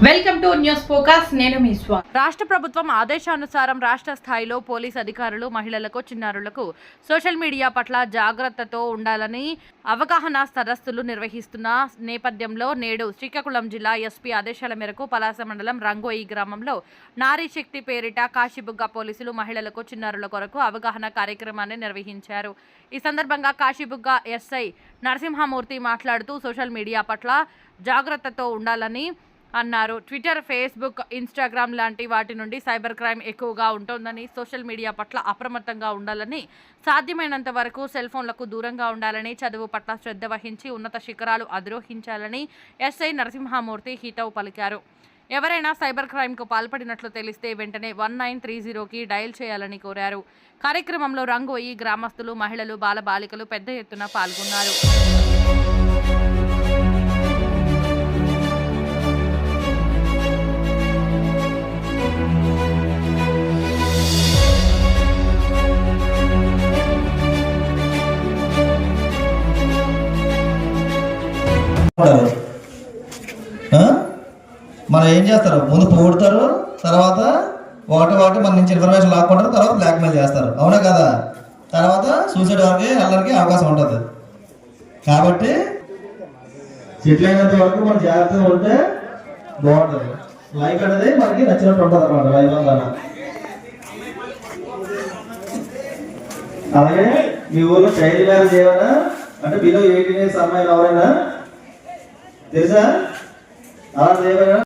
Welcome to news focus. నేను మీ స్వా. రాష్ట్ర ప్రభుత్వం ఆదేశానుసారం రాష్ట్ర స్థాయిలో పోలీస్ అధికారులు మహిళలకు, చిన్నారులకు సోషల్ మీడియా పట్ల జాగ్రత్తతో ఉండాలని అవగాహన సదస్సులు నిర్వహిస్తున్న నేపథ్యంలో నేడు శ్రీకాకుళం జిల్లా ఎస్పీ ఆదేశాల మేరకు పలాస మండలం రంగోయి గ్రామంలో నారీ శక్తి పేరిట కాశీబుగ్గ పోలీసులు మహిళలకు, చిన్నారుల కొరకు అవగాహన కార్యక్రమాన్ని నిర్వహించారు. ఈ సందర్భంగా కాశీబుగ్గ ఎస్ఐ నరసింహమూర్తి మాట్లాడుతూ సోషల్ మీడియా పట్ల జాగ్రత్తతో ఉండాలని అన్నారు. ట్విట్టర్, ఫేస్బుక్, ఇన్స్టాగ్రామ్ లాంటి వాటి నుండి సైబర్ క్రైమ్ ఎక్కువగా ఉంటుందని, సోషల్ మీడియా పట్ల అప్రమత్తంగా ఉండాలని, సాధ్యమైనంత వరకు సెల్ ఫోన్లకు దూరంగా ఉండాలని, చదువు పట్ల శ్రద్ధ వహించి ఉన్నత శిఖరాలు అధిరోహించాలని ఎస్ఐ నరసింహమూర్తి హితవు పలికారు. ఎవరైనా సైబర్ క్రైమ్కు పాల్పడినట్లు తెలిస్తే వెంటనే 1930కి డయల్ చేయాలని కోరారు. కార్యక్రమంలో రంగోయి గ్రామస్తులు, మహిళలు, బాలబాలికలు పెద్ద ఎత్తున పాల్గొన్నారు. మనం ఏం చేస్తారు, ముందు పోగొడతారు, తర్వాత ఒకటి మన నుంచి ఇన్ఫర్మేషన్ లాక్కుంటారు, తర్వాత బ్లాక్మెయిల్ చేస్తారు, అవునా కదా? తర్వాత సూసైడ్ వరకు వెళ్ళడానికి అవకాశం ఉంటుంది. కాబట్టి సెటిల్ అయినంత వరకు మనం జాగ్రత్తగా ఉంటే బాగుంటుంది. లైఫ్ అనేది మనకి నచ్చినట్టు ఉంటుంది అన్నమాట. లైఫ్ అంతా అలాగే మీ ఊళ్ళో చైల్డ్ మ్యారేజ్ ఏమైనా అంటే బిలో 18 ఇయర్స్ అమ్మాయిలు ఎవరైనా తెలుసా? అలా ఏమైనా